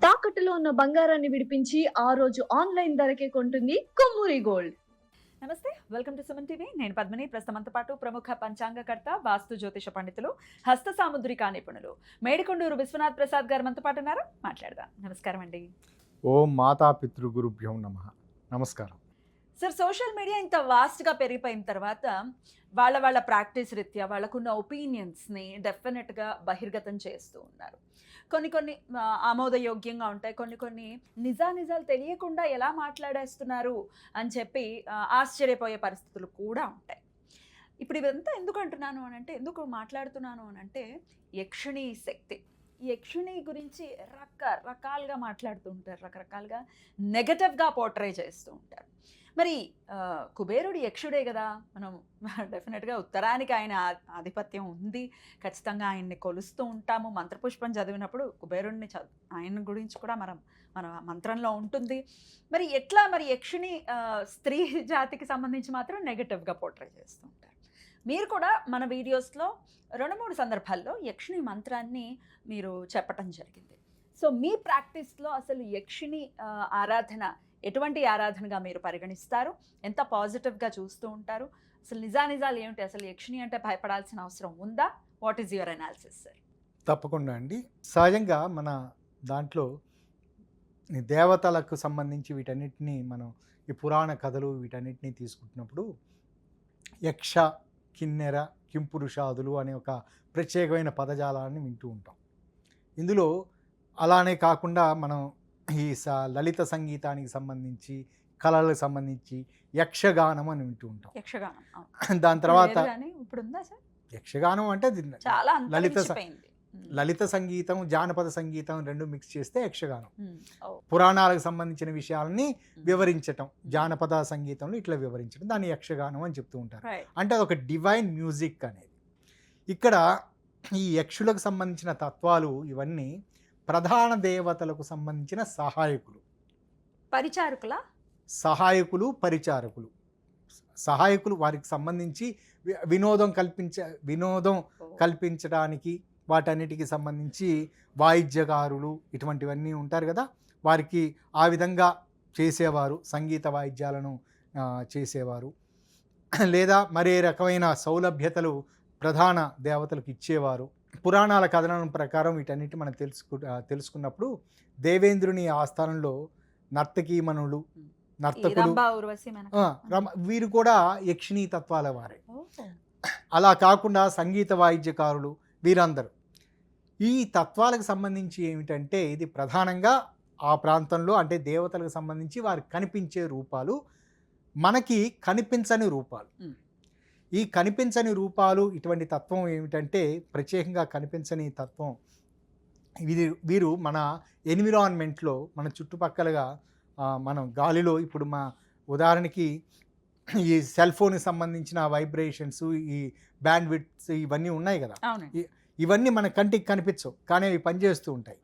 తాకట్టులో ఉన్న బంగారాన్ని విడిపించి ఆ రోజు ఆన్లైన్ ధరకే కొంటుంది కొమ్మూరి గోల్డ్. నమస్తే, వెల్కమ్ టు సుమన్ టీవీ. నేను పద్మిని. ప్రస్తుతంతో పాటు ప్రముఖ పంచాంగకర్త, వాస్తు జ్యోతిష పండితులు, హస్త సాముద్రికా నిపుణులు మేడికొండూరు విశ్వనాథ్ ప్రసాద్ గారు మనతో పాటు ఉన్నారు. మాట్లాడదాం. నమస్కారం అండి. ఓం మాతా పితృగురుభ్యో నమః. నమస్కారం సార్, సోషల్ మీడియా ఇంత వాస్ట్గా పెరిగిపోయిన తర్వాత వాళ్ళ ప్రాక్టీస్ రీత్యా వాళ్ళకున్న ఒపీనియన్స్ని డెఫినెట్గా బహిర్గతం చేస్తూ ఉన్నారు. కొన్ని ఆమోదయోగ్యంగా ఉంటాయి, కొన్ని నిజాలు తెలియకుండా ఎలా మాట్లాడేస్తున్నారు అని చెప్పి ఆశ్చర్యపోయే పరిస్థితులు కూడా ఉంటాయి. ఇప్పుడు ఇదంతా ఎందుకు మాట్లాడుతున్నాను అని అంటే యక్షిణీ శక్తి. యక్షిణి గురించి రకరకాలుగా మాట్లాడుతూ ఉంటారు, రకరకాలుగా నెగటివ్గా పోర్ట్రే చేస్తూ ఉంటారు. మరి కుబేరుడు యక్షుడే కదా, మనం డెఫినెట్గా ఉత్తరానికి ఆయన ఆధిపత్యం ఉంది, ఖచ్చితంగా ఆయన్ని కొలుస్తూ ఉంటాము. మంత్రపుష్పం చదివినప్పుడు కుబేరుడిని ఆయన గురించి కూడా మన మంత్రంలో ఉంటుంది. మరి ఎట్లా యక్షిని స్త్రీ జాతికి సంబంధించి మాత్రం నెగటివ్గా పోర్ట్రే చేస్తూ ఉంటారు. మీరు కూడా మన వీడియోస్లో 2-3 సందర్భాల్లో యక్షిణి మంత్రాన్ని మీరు చెప్పటం జరిగింది. సో మీ ప్రాక్టీస్లో అసలు యక్షిణి ఆరాధన ఎటువంటి ఆరాధనగా మీరు పరిగణిస్తారు? ఎంత పాజిటివ్గా చూస్తూ ఉంటారు? అసలు నిజాలు ఏమిటి? అసలు యక్షిణి అంటే భయపడాల్సిన అవసరం ఉందా? What is your analysis sir? తప్పకుండా అండి. సహజంగా మన దాంట్లో ఈ దేవతలకు సంబంధించి వీటన్నిటిని మనం ఈ పురాణ కథలు వీటన్నిటిని తీసుకుంటున్నప్పుడు యక్ష, కిన్నెర, కింపురుషాదులు అనే ఒక ప్రత్యేకమైన పదజాలాన్ని వింటూ ఉంటాం. ఇందులో అలానే కాకుండా మనం ఈ లలిత సంగీతానికి సంబంధించి, కళలకు సంబంధించి యక్షగానం అని వింటూ ఉంటాం. యక్షగానం దాని తర్వాత ఇప్పుడు ఉందా సార్? యక్షగానం అంటే చాలా లలిత సంగీతం, జానపద సంగీతం రెండు మిక్స్ చేస్తే యక్షగానం. పురాణాలకు సంబంధించిన విషయాలని వివరించటం, జానపద సంగీతంలో ఇట్లా వివరించడం, దాన్ని యక్షగానం అని చెప్తూ ఉంటారు. అంటే అదొక డివైన్ మ్యూజిక్ అనేది. ఇక్కడ ఈ యక్షులకు సంబంధించిన తత్వాలు ఇవన్నీ ప్రధాన దేవతలకు సంబంధించిన సహాయకులు, పరిచారకులు వారికి సంబంధించి వినోదం కల్పించడానికి వాటన్నిటికి సంబంధించి వాయిద్యకారులు ఇటువంటివన్నీ ఉంటారు కదా, వారికి ఆ విధంగా చేసేవారు, సంగీత వాయిద్యాలను చేసేవారు, లేదా మరే రకమైన సౌలభ్యతలు ప్రధాన దేవతలకు ఇచ్చేవారు. పురాణాల కథనం ప్రకారం వీటన్నిటి మనం తెలుసుకున్నప్పుడు దేవేంద్రుని ఆస్థానంలో నర్తకీమణులు, నర్తకులు, వీరు కూడా యక్షిణీ తత్వాల వారే. అలా కాకుండా సంగీత వాయిద్యకారులు వీరందరూ ఈ తత్వాలకు సంబంధించి ఏమిటంటే ఇది ప్రధానంగా ఆ ప్రాంతంలో అంటే దేవతలకు సంబంధించి వారికి కనిపించే రూపాలు, మనకి కనిపించని రూపాలు. ఈ కనిపించని రూపాలు ఇటువంటి తత్వం ఏమిటంటే ప్రత్యేకంగా కనిపించని తత్వం వీరు మన ఎన్విరాన్మెంట్లో, మన చుట్టుపక్కలగా మనం గాలిలో ఇప్పుడు ఉదాహరణకి ఈ సెల్ ఫోన్కి సంబంధించిన వైబ్రేషన్స్, ఈ బ్యాండ్ విడ్త్స్ ఇవన్నీ ఉన్నాయి కదా, ఇవన్నీ మన కంటికి కనిపించవు కానీ అవి పనిచేస్తూ ఉంటాయి.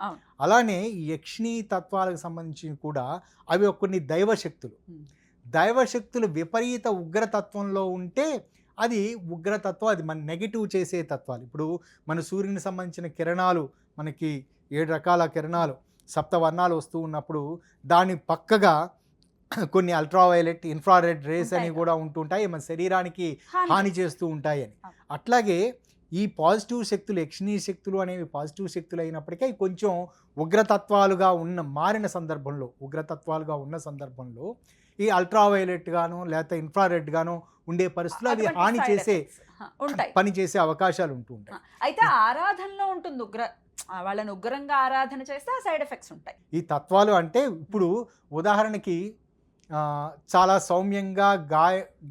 అలానే ఈ యక్షిణీ తత్వాలకు సంబంధించి కూడా అవి కొన్ని దైవశక్తులు విపరీత ఉగ్రతత్వంలో ఉంటే అది ఉగ్రతత్వం, అది మన నెగిటివ్ చేసే తత్వాలు. ఇప్పుడు మన సూర్యునికి సంబంధించిన కిరణాలు, మనకి 7 రకాల కిరణాలు, సప్తవర్ణాలు వస్తూ ఉన్నప్పుడు దాని పక్కగా కొన్ని అల్ట్రావైలెట్, ఇన్ఫ్రారెడ్ రేస్ అని కూడా ఉంటుంటాయి, మన శరీరానికి హాని చేస్తూ ఉంటాయి అని. అట్లాగే ఈ పాజిటివ్ శక్తులు, యక్షిణీ శక్తులు అనేవి పాజిటివ్ శక్తులు అయినప్పటికీ కొంచెం ఉగ్రతత్వాలుగా ఉన్న సందర్భంలో ఈ అల్ట్రావైలెట్ గాను లేకపోతే ఇన్ఫ్రారెడ్ గాను ఉండే పరిస్థితులు అది హాని చేసే పని చేసే అవకాశాలు ఉంటూ ఉంటాయి. అయితే ఆరాధనలో ఉంటుంది, వాళ్ళని ఉగ్రంగా ఆరాధన చేస్తే ఆ సైడ్ ఎఫెక్ట్స్ ఉంటాయి. ఈ తత్వాలు అంటే ఇప్పుడు ఉదాహరణకి చాలా సౌమ్యంగా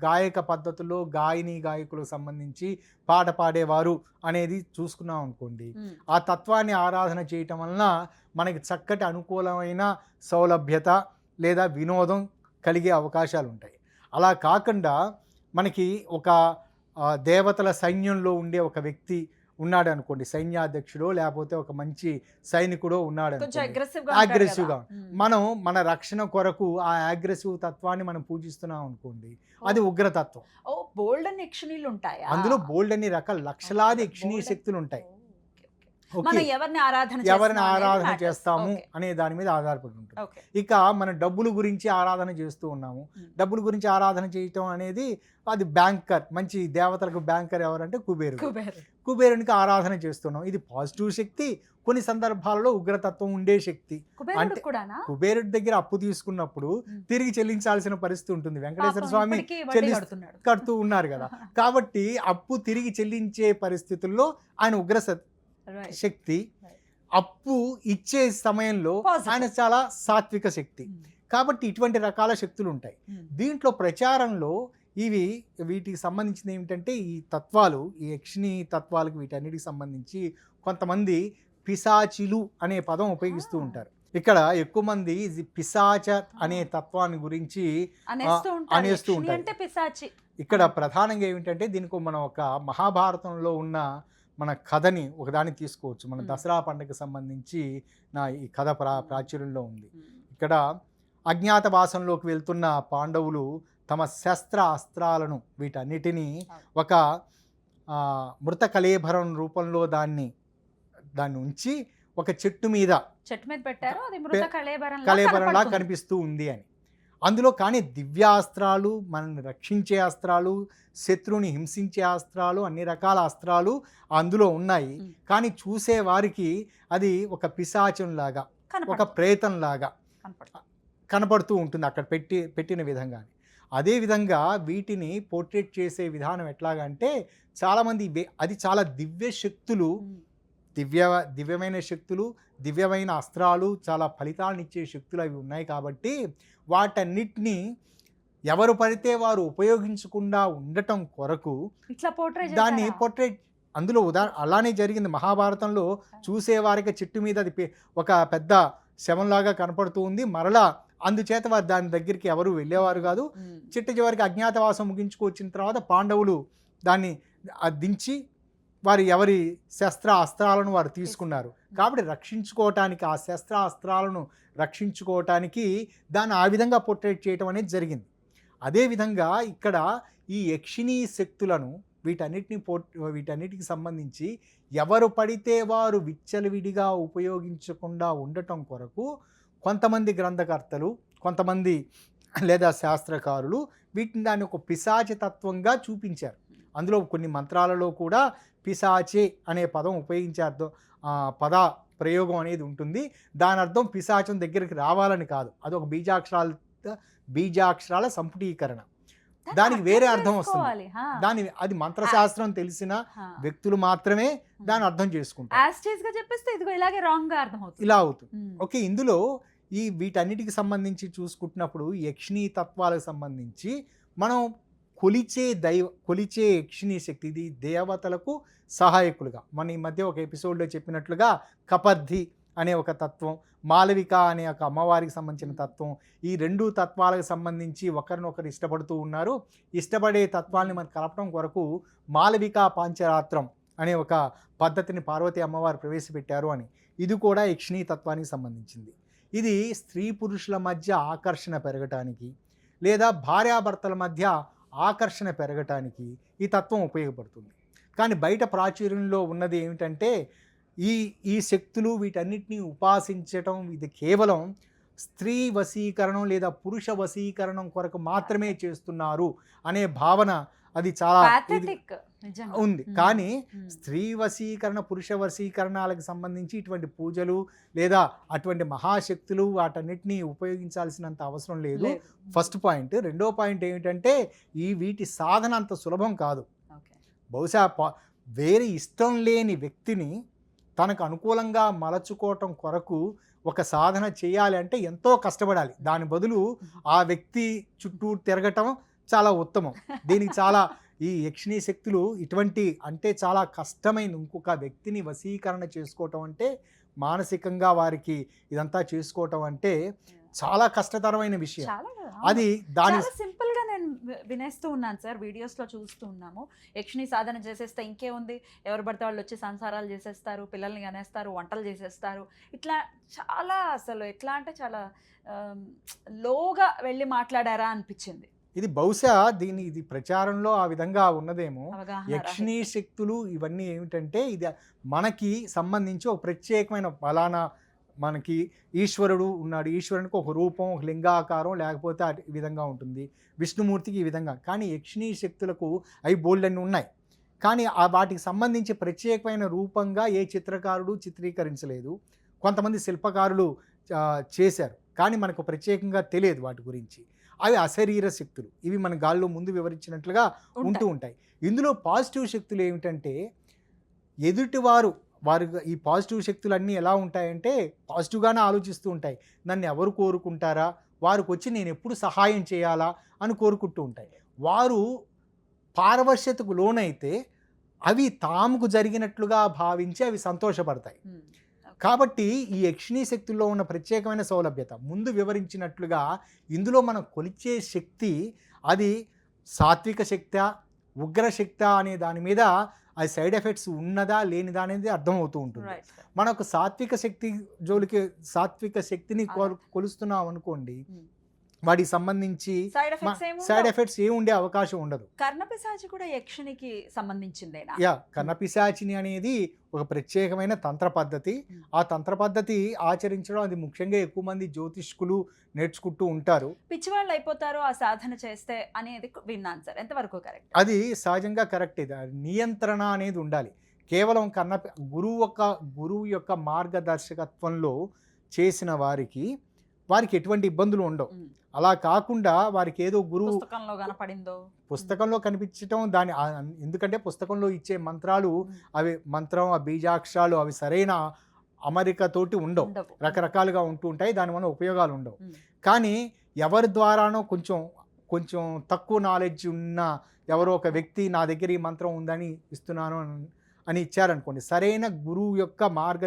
గాయక పద్ధతుల్లో గాయకులకు సంబంధించి పాట పాడేవారు అనేది చూసుకున్నాం అనుకోండి, ఆ తత్వాన్ని ఆరాధన చేయటం వలన మనకి చక్కటి అనుకూలమైన సౌలభ్యత లేదా వినోదం కలిగే అవకాశాలు ఉంటాయి. అలా కాకుండా మనకి ఒక దేవతల సైన్యంలో ఉండే ఒక వ్యక్తి ఉన్నాడు అనుకోండి, సైన్యాధ్యక్షుడో లేకపోతే ఒక మంచి సైనికుడో ఉన్నాడు అగ్రెసివ్గా, మనం మన రక్షణ కొరకు ఆ అగ్రెసివ్ తత్వాన్ని మనం పూజిస్తున్నాం అనుకోండి, అది ఉగ్రతత్వం. బోల్డ్ అని యక్షిణీలు ఉంటాయి, అందులో బోల్డ్ అన్ని రకాల లక్షలాది యక్షిణీ శక్తులు ఉంటాయి. మనం ఓకే, ఎవరిని ఆరాధన ఎవరిని చేస్తున్నాం అనేది ఆరాధన matters. చేస్తాము Okay. అనే దాని మీద ఆధారపడి ఉంటుంది. Okay. ఇక మన డబ్బుల గురించి ఆరాధన చేస్తూ ఉన్నాము. డబ్బుల గురించి ఆరాధన చేయటం అనేది అది బ్యాంకర్, మంచి దేవతలకు బ్యాంకర్ ఎవరంటే కుబేరుడు. కుబేరుడు. కుబేరునికి ఆరాధన చేస్తున్నాం. ఇది పాజిటివ్ శక్తి, కొన్ని సందర్భాల్లో ఉగ్రతత్వం ఉండే శక్తి. కుబేరుడు అంటే కూడానా? కుబేరుడి దగ్గర అప్పు తీసుకున్నప్పుడు తిరిగి చెల్లించాల్సిన పరిస్థితి ఉంటుంది. వెంకటేశ్వర పాపం స్వామి ఇప్పటికీ వడ్డీ కడుతున్నాడు. కడుతూ ఉన్నారు కదా. కాబట్టి అప్పు తిరిగి చెల్లించే పరిస్థితుల్లో ఆయన ఉగ్ర Right. శక్తి, అప్పు ఇచ్చే సమయంలో Positive. ఆయన చాలా సాత్విక శక్తి. Mm. కాబట్టి ఇటువంటి రకాల శక్తులు ఉంటాయి. Mm. దీంట్లో ప్రచారంలో వీటికి సంబంధించిన ఏమిటంటే ఈ తత్వాలు, ఈ యక్షిణి తత్వాలకు వీటన్నిటికి సంబంధించి కొంతమంది పిశాచిలు అనే పదం ఉపయోగిస్తూ ఉంటారు. ఇక్కడ ఎక్కువ మంది ఇది పిశాచ అనే తత్వాన్ని గురించి అనేస్తూ అనేస్తూ ఉంటారు. ఉంటారు. అంటే పిశాచి. ఇక్కడ ప్రధానంగా ఏమిటంటే దీనికి మనం ఒక మహాభారతంలో ఉన్న మన కథని ఒకదాన్ని తీసుకోవచ్చు. మన దసరా పండుగకు సంబంధించి ఈ కథ ప్రాచుర్యంలో ఉంది. ఇక్కడ అజ్ఞాతవాసంలోకి వెళ్తున్న పాండవులు తమ శస్త్ర అస్త్రాలను వీటన్నిటినీ ఒక మృత కళేభరం రూపంలో దాన్ని ఉంచి ఒక చెట్టు మీద పెట్టారు. అది మృత కళేబరంలా కనిపిస్తూ ఉంది అని. అందులో కానీ దివ్యాస్త్రాలు, మనల్ని రక్షించే అస్త్రాలు, శత్రువుని హింసించే అస్త్రాలు, అన్ని రకాల అస్త్రాలు అందులో ఉన్నాయి. కానీ చూసే వారికి అది ఒక పిశాచంలాగా, ఒక ప్రేతంలాగా కనపడుతూ ఉంటుంది అక్కడ పెట్టిన విధంగా. అదేవిధంగా వీటిని పోర్ట్రేట్ చేసే విధానం ఎట్లాగా అంటే చాలామంది అది చాలా దివ్య శక్తులు, దివ్యమైన శక్తులు, దివ్యమైన అస్త్రాలు, చాలా ఫలితాలను ఇచ్చే శక్తులు అవి ఉన్నాయి. కాబట్టి వాటన్నిటినీ ఎవరు పడితే వారు ఉపయోగించకుండా ఉండటం కొరకు దాన్ని పోర్ట్రేట్ అందులో అలానే జరిగింది. మహాభారతంలో చూసేవారికి చెట్టు మీద అది ఒక పెద్ద శవంలాగా కనపడుతూ ఉంది. మరలా అందుచేత వారు దాని దగ్గరికి ఎవరు వెళ్ళేవారు కాదు. చిట్ట చివరికి అజ్ఞాతవాసం ముగించుకొచ్చిన తర్వాత పాండవులు దాన్ని దించి వారు ఎవరి శస్త్ర అస్త్రాలను వారు తీసుకున్నారు. కాబట్టి రక్షించుకోవటానికి, ఆ శస్త్ర అస్త్రాలను రక్షించుకోవటానికి దాన్ని ఆ విధంగా పోర్ట్రేట్ చేయటం అనేది జరిగింది. అదేవిధంగా ఇక్కడ ఈ యక్షిణీ శక్తులను వీటన్నిటికి సంబంధించి ఎవరు పడితే వారు విచ్చలవిడిగా ఉపయోగించకుండా ఉండటం కొరకు కొంతమంది గ్రంథకర్తలు, కొంతమంది లేదా శాస్త్రకారులు వీటిని దాన్ని ఒక పిశాచి తత్వంగా చూపించారు. అందులో కొన్ని మంత్రాలలో కూడా పిశాచే అనే పదం ఉపయోగించే అర్థం పద ప్రయోగం అనేది ఉంటుంది. దాని అర్థం పిశాచం దగ్గరికి రావాలని కాదు, అదొక బీజాక్షరాల సంపుటీకరణ. దానికి వేరే అర్థం వస్తుంది. అది మంత్రశాస్త్రం తెలిసిన వ్యక్తులు మాత్రమే దాన్ని అర్థం చేసుకుంటారు. ఇలా అవుతుంది. ఓకే, ఇందులో వీటన్నిటికి సంబంధించి చూసుకుంటున్నప్పుడు యక్షిణీ తత్వాలకు సంబంధించి మనం కొలిచే యక్షిణీ శక్తి, ఇది దేవతలకు సహాయకులుగా. మన ఈ మధ్య ఒక ఎపిసోడ్లో చెప్పినట్లుగా కపర్ధి అనే ఒక తత్వం, మాలవిక అనే ఒక అమ్మవారికి సంబంధించిన తత్వం, ఈ రెండు తత్వాలకు సంబంధించి ఒకరినొకరు ఇష్టపడుతూ ఉన్నారు. ఇష్టపడే తత్వాన్ని మనం కలపడం కొరకు మాలవిక పాంచరాత్రం అనే ఒక పద్ధతిని పార్వతీ అమ్మవారు ప్రవేశపెట్టారు అని. ఇది కూడా యక్షిణీ తత్వానికి సంబంధించింది. ఇది స్త్రీ పురుషుల మధ్య ఆకర్షణ పెరగటానికి, లేదా భార్యాభర్తల మధ్య ఆకర్షణ పెరగటానికి ఈ తత్వం ఉపయోగపడుతుంది. కానీ బయట ప్రాచుర్యంలో ఉన్నది ఏమిటంటే ఈ శక్తులు వీటన్నిటిని ఉపాసించటం ఇది కేవలం స్త్రీ వశీకరణం లేదా పురుష వశీకరణం కొరకు మాత్రమే చేస్తున్నారు అనే భావన అది చాలా ఉంది. కానీ స్త్రీ వశీకరణ, పురుష వశీకరణాలకు సంబంధించి ఇటువంటి పూజలు లేదా అటువంటి మహాశక్తులు వాటన్నిటినీ ఉపయోగించాల్సినంత అవసరం లేదు. First point. రెండో పాయింట్ ఏమిటంటే వీటి సాధన అంత సులభం కాదు. బహుశా వేరే ఇష్టం లేని వ్యక్తిని తనకు అనుకూలంగా మలచుకోవటం కొరకు ఒక సాధన చేయాలి అంటే ఎంతో కష్టపడాలి. దాని బదులు ఆ వ్యక్తి చుట్టూ తిరగటం చాలా ఉత్తమం. దీనికి చాలా ఈ యక్షిణీ శక్తులు ఇటువంటి అంటే చాలా కష్టమైన, ఇంకొక వ్యక్తిని వశీకరణ చేసుకోవటం అంటే మానసికంగా వారికి ఇదంతా చేసుకోవటం అంటే చాలా కష్టతరమైన విషయం. అది దాని సింపుల్ గా నేను వినేస్తూ ఉన్నాను సార్, వీడియోస్ లో చూస్తూ ఉన్నాము. యక్షిణి సాధన చేసేస్తే ఇంకే ఉంది, ఎవరు పడితే వాళ్ళు వచ్చి సంసారాలు చేసేస్తారు, పిల్లల్ని కనేస్తారు, వంటలు చేసేస్తారు, ఇట్లా చాలా అసలు ఎట్లా అంటే చాలా లోగా వెళ్ళి మాట్లాడారా అనిపించింది. ఇది బహుశా ఇది ప్రచారంలో ఆ విధంగా ఉన్నదేమో. అవగాహన యక్షిణీ రాహిత్యం. శక్తులు ఇవన్నీ ఏమిటంటే ఇది మనకి సంబంధించి ఒక ప్రత్యేకమైన ఫలానా మనకి ఈశ్వరుడు ఉన్నాడు, ఈశ్వరునికి ఒక రూపం, ఒక లింగాకారం, లేకపోతే ఈ విధంగా ఉంటుంది, విష్ణుమూర్తికి ఈ విధంగా. కానీ యక్షిణీ శక్తులకు అవి బోల్డన్ని ఉన్నాయి, కానీ వాటికి సంబంధించి ప్రత్యేకమైన రూపంగా ఏ చిత్రకారుడు చిత్రీకరించలేదు. కొంతమంది శిల్పకారులు చేశారు, కానీ మనకు ప్రత్యేకంగా తెలియదు వాటి గురించి. అవి అశరీర శక్తులు, ఇవి మన గాల్లో ముందు వివరించినట్లుగా ఉంటూ ఉంటాయి. ఇందులో పాజిటివ్ శక్తులు ఏమిటంటే ఎదుటివారు ఈ పాజిటివ్ శక్తులన్నీ ఎలా ఉంటాయంటే పాజిటివ్గానే ఆలోచిస్తూ ఉంటాయి. నన్ను ఎవరు కోరుకుంటారా, వారికి వచ్చి నేను ఎప్పుడు సహాయం చేయాలా అని కోరుకుంటూ ఉంటాయి. వారు పారవశ్యతకు లోనైతే అవి తాముకు జరిగినట్లుగా భావించి అవి సంతోషపడతాయి. కాబట్టి ఈ యక్షిణీ శక్తుల్లో ఉన్న ప్రత్యేకమైన సౌలభ్యత ముందు వివరించినట్లుగా ఇందులో మనం కొలిచే శక్తి అది సాత్విక శక్తి, ఉగ్రశక్తి అనే దాని మీద అది సైడ్ ఎఫెక్ట్స్ ఉన్నదా లేనిదా అనేది అర్థమవుతూ ఉంటుంది. మనకు సాత్విక శక్తిని కొలుస్తున్నాం అనుకోండి, వాటికి సంబంధించి సైడ్ ఎఫెక్ట్స్ ఏమి ఉండే అవకాశం ఉండదు. కర్ణపిశాచి కూడా యక్షిణికి సంబంధించిందేనా? కర్ణపిశాచిని అనేది ఒక ప్రత్యేకమైన తంత్ర పద్ధతి. ఆ తంత్ర పద్ధతి ఆచరించడం అది ముఖ్యంగా ఎక్కువ మంది జ్యోతిష్కులు నేర్చుకుంటూ ఉంటారు. పిచ్చివాళ్ళు అయిపోతారు ఆ సాధన చేస్తే అనేది విన్నాను సార్, ఎంతవరకు కరెక్ట్? అది సహజంగా కరెక్ట్. ఇది నియంత్రణ అనేది ఉండాలి. కేవలం గురువు యొక్క మార్గదర్శకత్వంలో చేసిన వారికి ఎటువంటి ఇబ్బందులు ఉండవు. అలా కాకుండా వారికి ఏదో గురువు పుస్తకంలో కనిపించటం ఎందుకంటే పుస్తకంలో ఇచ్చే మంత్రాలు అవి ఆ బీజాక్షరాలు అవి సరైన అమరికతోటి ఉండవు, రకరకాలుగా ఉంటూ ఉంటాయి, దానివల్ల ఉపయోగాలు ఉండవు. కానీ ఎవరి ద్వారానో కొంచెం తక్కువ నాలెడ్జ్ ఉన్న ఎవరో ఒక వ్యక్తి నా దగ్గర ఈ మంత్రం ఉందని ఇస్తున్నాను అని ఇచ్చారనుకోండి, సరైన గురువు యొక్క మార్గ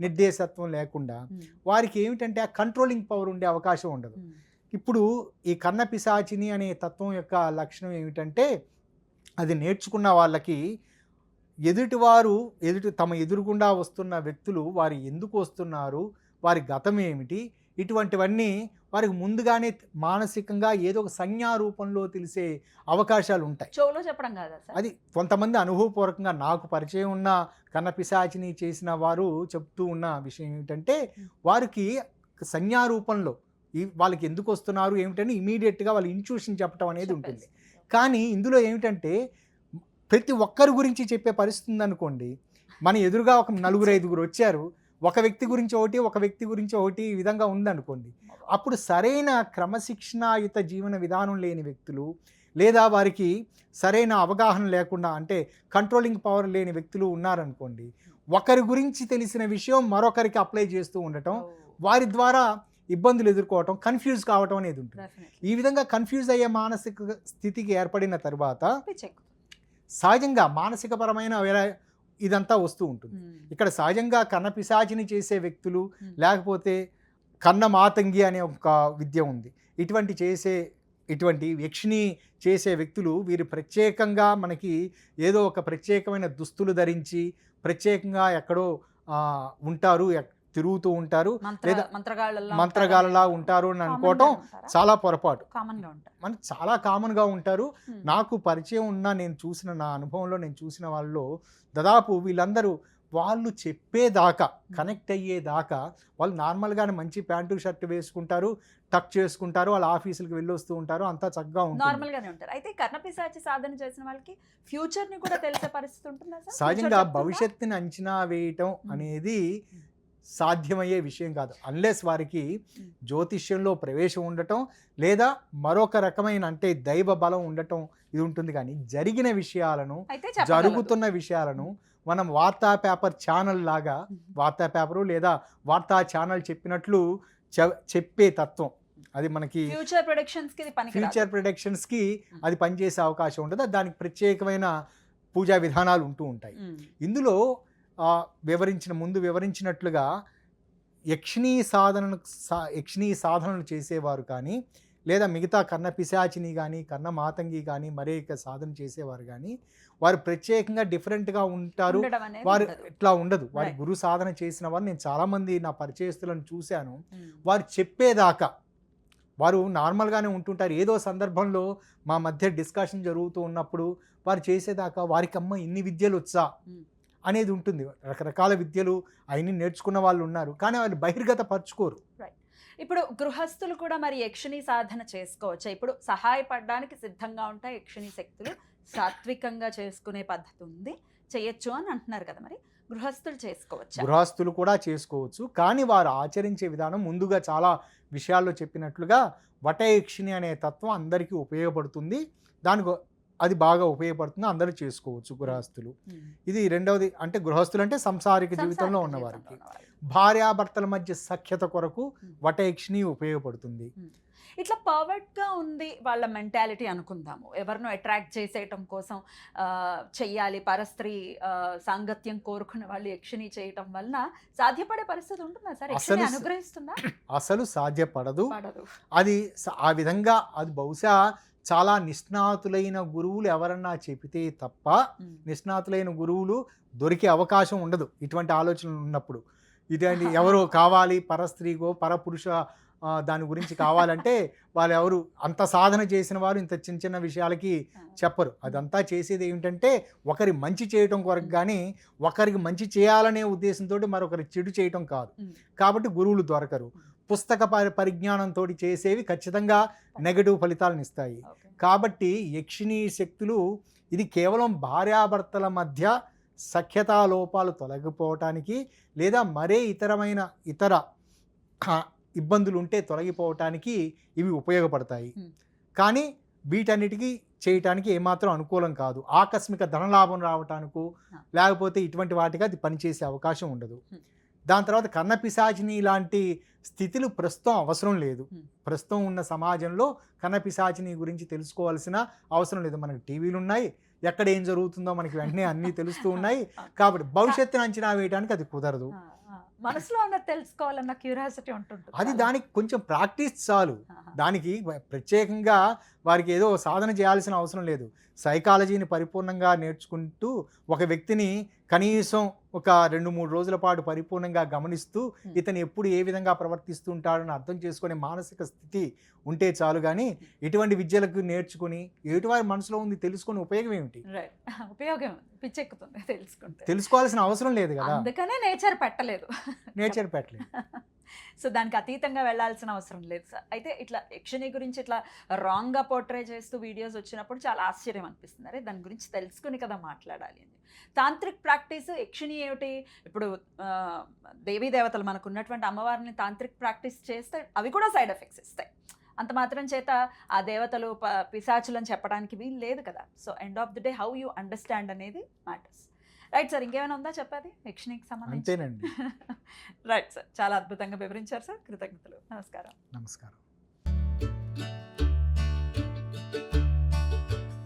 నిర్దేశత్వం లేకుండా వారికి ఏమిటంటే ఆ కంట్రోలింగ్ పవర్ ఉండే అవకాశం ఉండదు. ఇప్పుడు ఈ కర్ణపిశాచిని అనే తత్వం యొక్క లక్షణం ఏమిటంటే అది నేర్చుకున్న వాళ్ళకి తమ ఎదురుగుండా వస్తున్న వ్యక్తులు వారు ఎందుకు వస్తున్నారు, వారి గతం ఏమిటి, ఇటువంటివన్నీ వారికి ముందుగానే మానసికంగా ఏదో ఒక సంజ్ఞా రూపంలో తెలిసే అవకాశాలు ఉంటాయి. చెవులో చెప్పడం కాదా సార్? అది కొంతమంది అనుభవపూర్వకంగా నాకు పరిచయం ఉన్న కర్ణపిశాచిని చేసిన వారు చెప్తూ ఉన్న విషయం ఏమిటంటే వారికి సంజ్ఞా రూపంలో వాళ్ళకి ఎందుకు వస్తున్నారు ఏమిటని ఇమీడియట్గా వాళ్ళు ఇంట్యూషన్ చెప్పడం అనేది ఉంటుంది. కానీ ఇందులో ఏమిటంటే ప్రతి ఒక్కరి గురించి చెప్పే పరిస్థితి ఉందనుకోండి, మన ఎదురుగా ఒక 4-5 వచ్చారు, ఒక వ్యక్తి గురించి ఒకటి ఈ విధంగా ఉందనుకోండి, అప్పుడు సరైన క్రమశిక్షణాయుత జీవన విధానం లేని వ్యక్తులు లేదా వారికి సరైన అవగాహన లేకుండా అంటే కంట్రోలింగ్ పవర్ లేని వ్యక్తులు ఉన్నారనుకోండి, ఒకరి గురించి తెలిసిన విషయం మరొకరికి అప్లై చేస్తూ ఉండటం, వారి ద్వారా ఇబ్బందులు ఎదుర్కోవటం, కన్ఫ్యూజ్ కావటం అనేది ఉంటుంది. ఈ విధంగా కన్ఫ్యూజ్ అయ్యే మానసిక స్థితికి ఏర్పడిన తర్వాత సహజంగా మానసికపరమైన ఇదంతా వస్తూ ఉంటుంది. ఇక్కడ సహజంగా కర్ణపిశాచిని చేసే వ్యక్తులు లేకపోతే కర్ణమాతంగి అనే ఒక విద్య ఉంది, ఇటువంటి యక్షిణి చేసే వ్యక్తులు వీరు ప్రత్యేకంగా మనకి ఏదో ఒక ప్రత్యేకమైన దుస్తులు ధరించి ప్రత్యేకంగా ఎక్కడో ఉంటారు, తిరుగుతూ ఉంటారు, లేదా మంత్రగాళ్ళలా ఉంటారు అని అనుకోవటం చాలా పొరపాటు. మనకు చాలా కామన్గా ఉంటారు. నాకు పరిచయం ఉన్న నా అనుభవంలో నేను చూసిన వాళ్ళలో దాదాపు వీళ్ళందరూ వాళ్ళు చెప్పేదాకా కనెక్ట్ అయ్యేదాకా వాళ్ళు నార్మల్గానే మంచి ప్యాంటు షర్ట్ వేసుకుంటారు, టక్ చేసుకుంటారు, వాళ్ళ ఆఫీసులకు వెళ్ళొస్తూ ఉంటారు, అంతా చక్కగా నార్మల్గానే ఉంటారు. అయితే కర్ణపిశాచి సాధన చేసిన వాళ్ళకి ఫ్యూచర్ ని కూడా తెలిసే పరిస్థితి ఉంటుందా? సహజంగా భవిష్యత్తుని అంచనా వేయటం అనేది సాధ్యమయ్యే విషయం కాదు, అన్లెస్ వారికి జ్యోతిష్యంలో ప్రవేశం ఉండటం లేదా మరొక రకమైన అంటే దైవ బలం ఉండటం ఇది ఉంటుంది. కానీ జరుగుతున్న విషయాలను మనం వార్తా పేపర్ ఛానల్ లాగా వార్తా పేపరు లేదా వార్తా ఛానల్ చెప్పినట్లు చెప్పే తత్వం అది మనకి ఫ్యూచర్ ప్రొడిక్షన్స్కి అది పనిచేసే అవకాశం ఉండదు. దానికి ప్రత్యేకమైన పూజా విధానాలు ఉంటూ ఉంటాయి. ఇందులో ముందు వివరించినట్లుగా యక్షిణీ సాధనలు చేసేవారు కానీ లేదా మిగతా కర్ణపిశాచిని కానీ కర్ణమాతంగి కానీ మరేక సాధన చేసేవారు కానీ వారు ప్రత్యేకంగా డిఫరెంట్గా ఉంటారు. వారు ఇట్లా ఉండదు. వారి గురు సాధన చేసిన వారు నేను చాలామంది నా పరిచయస్తులను చూశాను, వారు చెప్పేదాకా వారు నార్మల్గానే ఉంటుంటారు. ఏదో సందర్భంలో మా మధ్య డిస్కషన్ జరుగుతూ ఉన్నప్పుడు వారు చేసేదాకా వారికమ్మ ఇన్ని విద్యలు వచ్చా ఉమ్. అనేది ఉంటుంది. రకరకాల విద్యలు అవన్నీ నేర్చుకున్న వాళ్ళు ఉన్నారు, కానీ వాళ్ళు బహిర్గత పరుచుకోరు. ఇప్పుడు గృహస్థులు కూడా మరి యక్షిణి సాధన చేసుకోవచ్చా? ఇప్పుడు సహాయపడడానికి సిద్ధంగా ఉంటాయి యక్షిణి శక్తులు, సాత్వికంగా చేసుకునే పద్ధతి ఉంది, చేయొచ్చు అని అంటున్నారు కదా, మరి గృహస్థులు చేసుకోవచ్చా? గృహస్థులు కూడా చేసుకోవచ్చు, కానీ వారు ఆచరించే విధానం ముందుగా చాలా విషయాల్లో చెప్పినట్లుగా వటయక్షిణి అనే తత్వం అందరికీ ఉపయోగపడుతుంది. దానికి అది బాగా ఉపయోగపడుతుంది, అందరూ చేసుకోవచ్చు గృహస్థులు. ఇది రెండవది. అంటే గృహస్థులు అంటే సంసారిక జీవితంలో ఉన్నవారికి, భార్యాభర్తల మధ్య సఖ్యత కొరకు వటయక్షిణి ఉపయోగపడుతుంది. ఇట్లా పర్వర్ట్గా ఉంది వాళ్ళ మెంటాలిటీ అనుకుందాము, ఎవరినో అట్రాక్ట్ చేసేయటం కోసం చెయ్యాలి, పరస్త్రీ సాంగత్యం కోరుకునే వాళ్ళు యక్షిణి చేయటం వలన సాధ్యపడే పరిస్థితి ఉంటుందా సార్? యక్షిణి అనుగ్రహిస్తుందా? అసలు సాధ్యపడదు. పడదు. అది ఆ విధంగా అది బహుశా చాలా నిష్ణాతులైన గురువులు ఎవరన్నా చెబితే తప్ప నిష్ణాతులైన గురువులు దొరికే అవకాశం ఉండదు ఇటువంటి ఆలోచనలు ఉన్నప్పుడు. ఇదేంటి ఎవరో కావాలి, పరస్త్రీగో పరపురుష దాని గురించి కావాలంటే వాళ్ళు ఎవరు అంత సాధన చేసిన వారు ఇంత చిన్న చిన్న విషయాలకి చెప్పరు. అదంతా చేసేది ఏమిటంటే ఒకరి మంచి చేయటం కొరకు, కానీ ఒకరికి మంచి చేయాలనే ఉద్దేశంతో మరొకరి చెడు చేయటం కాదు. కాబట్టి గురువులు దొరకరు. పుస్తక పరిజ్ఞానంతో చేసేవి ఖచ్చితంగా నెగటివ్ ఫలితాలను ఇస్తాయి. కాబట్టి యక్షిణీ శక్తులు ఇది కేవలం భార్యాభర్తల మధ్య సఖ్యతా లోపాలు తొలగిపోవటానికి, లేదా మరే ఇతర ఇబ్బందులు ఉంటే తొలగిపోవటానికి ఇవి ఉపయోగపడతాయి. కానీ వీటన్నిటికీ చేయటానికి ఏమాత్రం అనుకూలం కాదు. ఆకస్మిక ధనలాభం రావటానికో లేకపోతే ఇటువంటి వాటికి అది పనిచేసే అవకాశం ఉండదు. దాని తర్వాత కన్నపిశాచిని లాంటి స్థితులు ప్రస్తుతం అవసరం లేదు. ప్రస్తుతం ఉన్న సమాజంలో కన్నపిశాచిని గురించి తెలుసుకోవాల్సిన అవసరం లేదు. మనకి టీవీలు ఉన్నాయి, ఎక్కడ ఏం జరుగుతుందో మనకి వెంటనే అన్నీ తెలుస్తూ ఉన్నాయి. కాబట్టి భవిష్యత్తును అంచనా వేయడానికి అది కుదరదు. మనసులో ఉన్నది తెలుసుకోవాలన్న క్యూరియాసిటీ ఉంటుంది. అది దానికి కొంచెం ప్రాక్టీస్ చాలు. దానికి ప్రత్యేకంగా వారికి ఏదో సాధన చేయాల్సిన అవసరం లేదు. సైకాలజీని పరిపూర్ణంగా నేర్చుకుంటూ ఒక వ్యక్తిని కనీసం ఒక 2-3 రోజుల పాటు పరిపూర్ణంగా గమనిస్తూ ఇతను ఎప్పుడు ఏ విధంగా ప్రవర్తిస్తూ ఉంటాడని అర్థం చేసుకునే మానసిక స్థితి ఉంటే చాలు. కానీ ఇటువంటి విద్యలకు నేర్చుకుని ఎటువారి మనసులో ఉంది తెలుసుకునే ఉపయోగం ఏమిటి? ఉపయోగం పిచ్చెక్కుతుంది తెలుసుకుంటే. తెలుసుకోవాల్సిన అవసరం లేదు కదా, అందుకనే నేచర్ పెట్టలేదు. సో దానికి అతీతంగా వెళ్ళాల్సిన అవసరం లేదు సార్. అయితే ఇట్లా యక్షిణి గురించి ఇట్లా రాంగ్గా పోర్ట్రే చేస్తూ వీడియోస్ వచ్చినప్పుడు చాలా ఆశ్చర్యం అనిపిస్తుంది. అరే దాని గురించి తెలుసుకుని కదా మాట్లాడాలి అని. తాంత్రిక్ ప్రాక్టీస్ యక్షిణి ఏమిటి? ఇప్పుడు దేవీ దేవతలు మనకు ఉన్నటువంటి అమ్మవారిని తాంత్రిక్ ప్రాక్టీస్ చేస్తే అవి కూడా సైడ్ ఎఫెక్ట్స్ ఇస్తాయి. అంత మాత్రం చేత ఆ దేవతలు పిశాచులని చెప్పడానికి వీలు లేదు కదా. So end of the day how you understand అనేది మ్యాటర్స్. రైట్ సార్, ఇంకేమైనా ఉందా చెప్పేది యక్షిణికి సంబంధించి? అంతేనండి. రైట్ సార్, చాలా అద్భుతంగా వివరించారు సార్. కృతజ్ఞతలు. నమస్కారం.